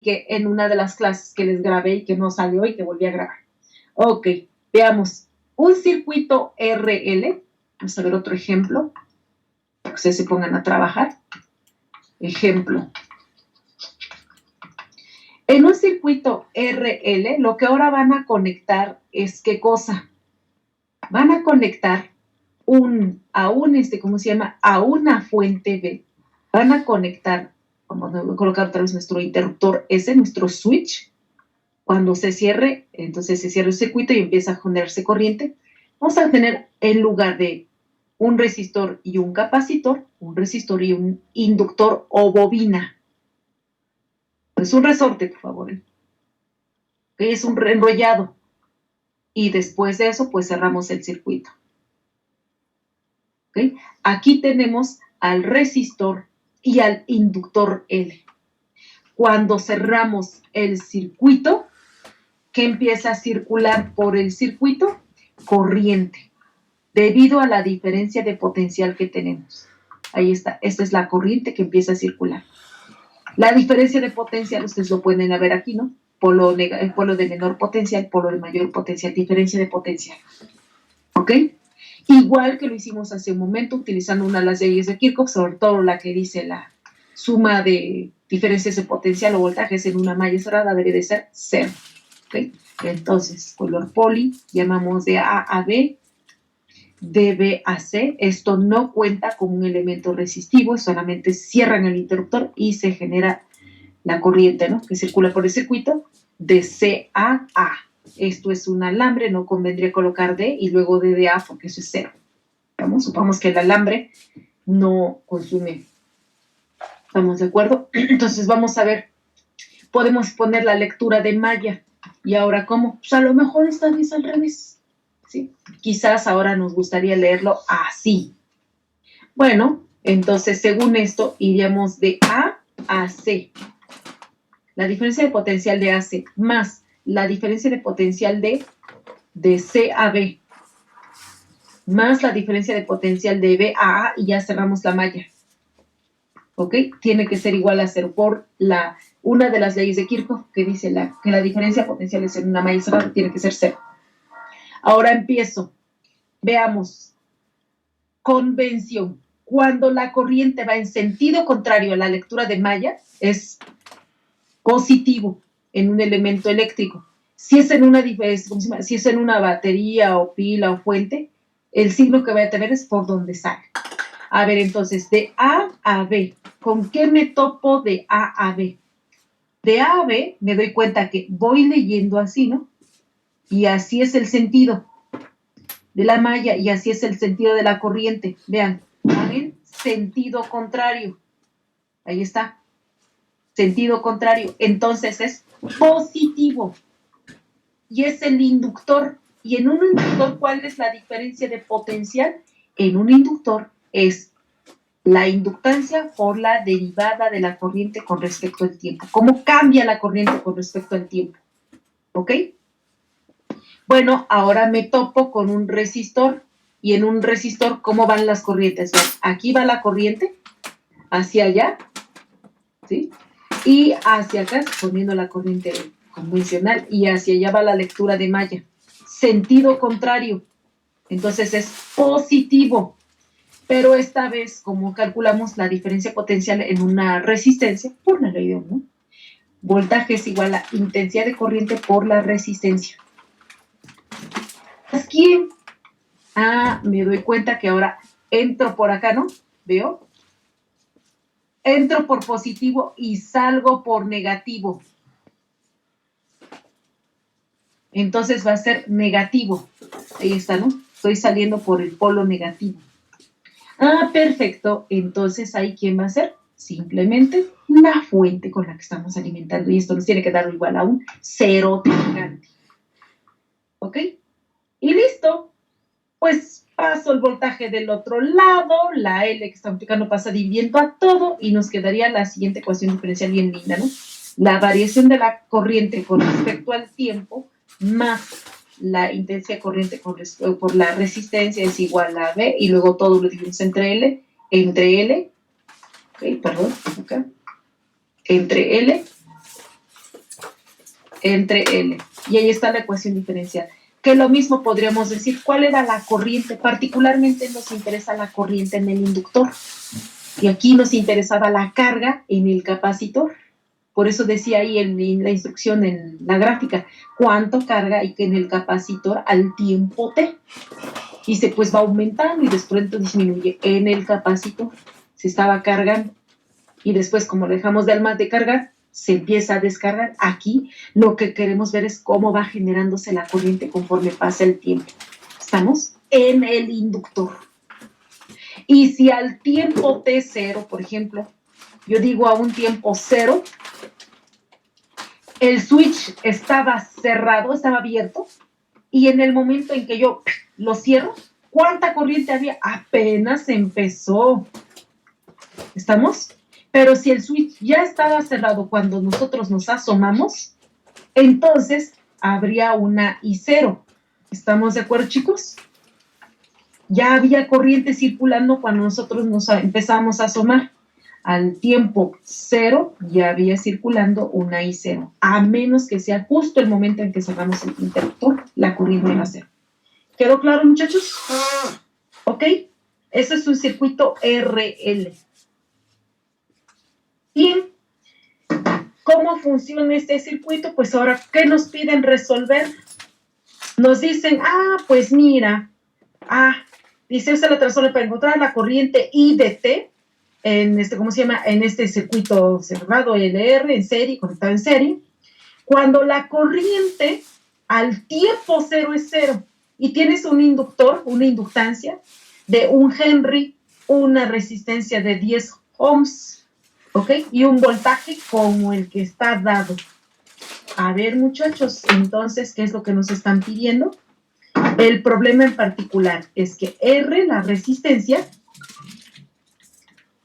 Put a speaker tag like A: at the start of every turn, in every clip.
A: expliqué en una de las clases que les grabé y que no salió y que volví a grabar. Ok, veamos. Un circuito RL, vamos a ver otro ejemplo, para que ustedes se pongan a trabajar. Ejemplo. En un circuito RL, lo que ahora van a conectar es ¿qué cosa? Van a conectar a una fuente B. Van a conectar, vamos a colocar otra vez nuestro interruptor S, nuestro switch. Cuando se cierre, entonces se cierra el circuito y empieza a generarse corriente. Vamos a tener en lugar de un resistor y un capacitor, un resistor y un inductor o bobina. Es un resorte, por favor. Es un enrollado. Y después de eso, pues cerramos el circuito. ¿Okay? Aquí tenemos al resistor y al inductor L. Cuando cerramos el circuito, ¿qué empieza a circular por el circuito? Corriente, debido a la diferencia de potencial que tenemos. Ahí está, esta es la corriente que empieza a circular. La diferencia de potencial, ustedes lo pueden ver aquí, ¿no? Polo de menor potencial, polo de mayor potencial, diferencia de potencial. ¿Ok? Igual que lo hicimos hace un momento, utilizando una de las leyes de Kirchhoff, sobre todo la que dice la suma de diferencias de potencial o voltajes en una malla cerrada debe de ser 0. ¿Ok? Entonces, color poli, llamamos de A a B, de B a C. Esto no cuenta como un elemento resistivo, solamente cierran el interruptor y se genera la corriente, ¿no? Que circula por el circuito de C a A. Esto es un alambre, no convendría colocar D y luego D de A porque eso es 0. Supongamos que el alambre no consume. ¿Estamos de acuerdo? Entonces vamos a ver, podemos poner la lectura de malla. ¿Y ahora cómo? Pues a lo mejor esta vez al revés. ¿Sí? Quizás ahora nos gustaría leerlo así. Bueno, entonces según esto iríamos de A a C. La diferencia de potencial de AC más la diferencia de potencial de C a B más la diferencia de potencial de B a A y ya cerramos la malla. ¿Ok? Tiene que ser igual a 0 por una de las leyes de Kirchhoff que dice que la diferencia de potenciales en una malla cerrada tiene que ser 0. Ahora empiezo. Veamos. Convención. Cuando la corriente va en sentido contrario a la lectura de malla, es positivo en un elemento eléctrico. Si es en una batería o pila o fuente, el signo que voy a tener es por donde sale. A ver, entonces, de A a B. ¿Con qué me topo de A a B? De A a B me doy cuenta que voy leyendo así, ¿no? Y así es el sentido de la malla y así es el sentido de la corriente. Vean, van en sentido contrario. Ahí está. Sentido contrario. Entonces es positivo. Y es el inductor. Y en un inductor, ¿cuál es la diferencia de potencial? En un inductor es la inductancia por la derivada de la corriente con respecto al tiempo. ¿Cómo cambia la corriente con respecto al tiempo? ¿Ok? Bueno, ahora me topo con un resistor. Y en un resistor, ¿cómo van las corrientes? Aquí va la corriente, hacia allá, ¿sí? Y hacia acá, poniendo la corriente convencional, y hacia allá va la lectura de malla. Sentido contrario. Entonces es positivo. Pero esta vez, como calculamos la diferencia potencial en una resistencia, por la ley de Ohm, ¿no? Voltaje es igual a intensidad de corriente por la resistencia. Aquí, me doy cuenta que ahora entro por acá, ¿no? ¿Veo? Entro por positivo y salgo por negativo. Entonces va a ser negativo. Ahí está, ¿no? Estoy saliendo por el polo negativo. Perfecto. Entonces, ¿ahí quién va a ser? Simplemente la fuente con la que estamos alimentando. Y esto nos tiene que dar igual a un cero tangente. ¿Ok? Y listo. Pues paso el voltaje del otro lado. La L que está aplicando pasa dividiendo a todo. Y nos quedaría la siguiente ecuación diferencial bien linda, ¿no? La variación de la corriente con respecto al tiempo más la intensidad de corriente por la resistencia es igual a V y luego todo lo dividimos entre L, okay, perdón, acá, entre L entre L. Y ahí está la ecuación diferencial. Que lo mismo podríamos decir, ¿cuál era la corriente? Particularmente nos interesa la corriente en el inductor. Y aquí nos interesaba la carga en el capacitor. Por eso decía ahí en la instrucción, en la gráfica, cuánto carga hay que en el capacitor al tiempo t. Y se pues va aumentando y después disminuye en el capacitor. Se estaba cargando. Y después, como dejamos de cargar, se empieza a descargar. Aquí lo que queremos ver es cómo va generándose la corriente conforme pasa el tiempo. Estamos en el inductor. Y si al tiempo t0, por ejemplo, yo digo a un tiempo 0, el switch estaba cerrado, estaba abierto, y en el momento en que yo lo cierro, ¿cuánta corriente había? Apenas empezó. ¿Estamos? Pero si el switch ya estaba cerrado cuando nosotros nos asomamos, entonces habría una I0. ¿Estamos de acuerdo, chicos? Ya había corriente circulando cuando nosotros nos empezamos a asomar. Al tiempo 0 ya había circulando una I0, a menos que sea justo el momento en que cerramos el interruptor, la corriente va a ser. ¿Quedó claro, muchachos? ¿Ok? Ese es un circuito RL. Bien. ¿Cómo funciona este circuito? Pues ahora, ¿qué nos piden resolver? Nos dicen, pues mira, dice, usa la transforma para encontrar la corriente I de T, en ¿cómo se llama? En este circuito cerrado LR, en serie, conectado en serie, cuando la corriente al tiempo 0 es 0, y tienes un inductor, una inductancia de 1 Henry, una resistencia de 10 ohms, ¿ok? Y un voltaje como el que está dado. A ver, muchachos, entonces, ¿qué es lo que nos están pidiendo? El problema en particular es que R, la resistencia,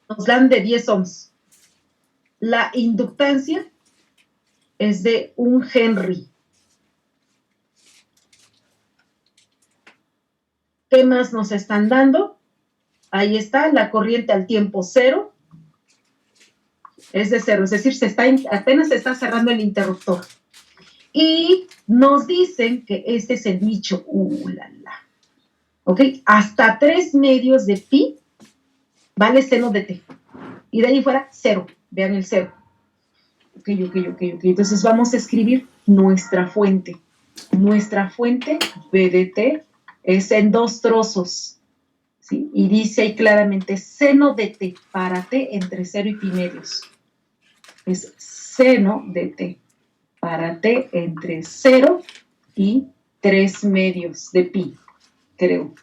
A: nos dan de 10 ohms. La inductancia es de 1 Henry. ¿Qué más nos están dando? Ahí está, la corriente al tiempo 0 es de 0, es decir, apenas se está cerrando el interruptor. Y nos dicen que este es el dicho, ¿ok? Hasta 3 medios de pi vale seno de t. Y de ahí fuera, 0. Vean el 0. Ok. Entonces vamos a escribir nuestra fuente. Nuestra fuente, B de t, es en 2 trozos. ¿Sí? Y dice ahí claramente seno de t para t entre 0 y pi medios. Es seno de t para t entre 0 y 3 medios de pi, creo.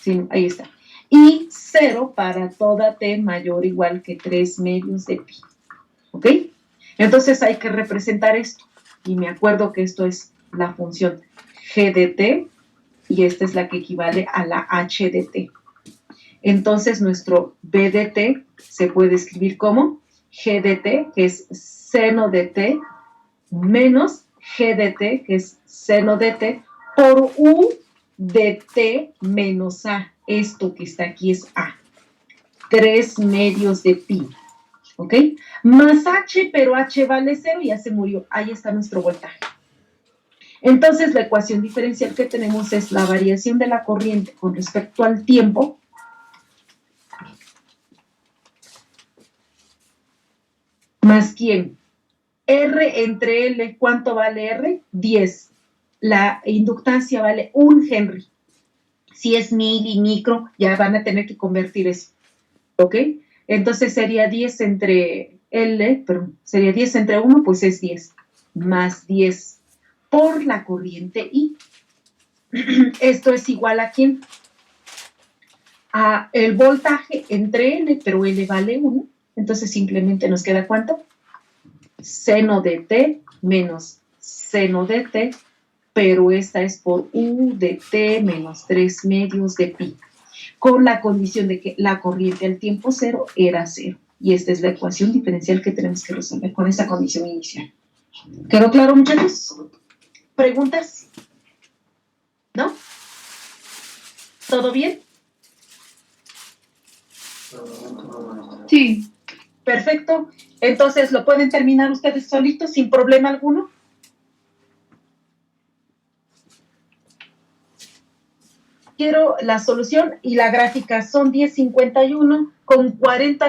A: Sí, ahí está. Y 0 para toda t mayor o igual que 3 medios de pi. ¿Ok? Entonces hay que representar esto. Y me acuerdo que esto es la función g de t y esta es la que equivale a la h de t. Entonces nuestro b de t se puede escribir como g de t, que es seno de t, menos g de t, que es seno de t, por u de t menos a. Esto que está aquí es a. 3 medios de pi. ¿Ok? Más h, pero h vale 0 y ya se murió. Ahí está nuestro voltaje. Entonces, la ecuación diferencial que tenemos es la variación de la corriente con respecto al tiempo más ¿quién? R entre L, ¿cuánto vale R? 10. La inductancia vale 1 Henry. Si es mil y micro, ya van a tener que convertir eso. ¿Ok? Entonces sería 10 entre L, perdón, sería 10 entre 1, pues es 10. Más 10 por la corriente I. Esto es igual a ¿quién? A el voltaje entre L, pero L vale 1. Entonces simplemente nos queda ¿cuánto? Seno de t menos seno de t, pero esta es por u de t menos 3 medios de pi, con la condición de que la corriente al tiempo 0 era 0. Y esta es la ecuación diferencial que tenemos que resolver con esta condición inicial. ¿Quedó claro, muchachos? ¿Preguntas? ¿No? ¿Todo bien?
B: Sí.
A: Perfecto. Entonces, ¿lo pueden terminar ustedes solitos sin problema alguno? quiero la solución y la gráfica son 10:51 con 40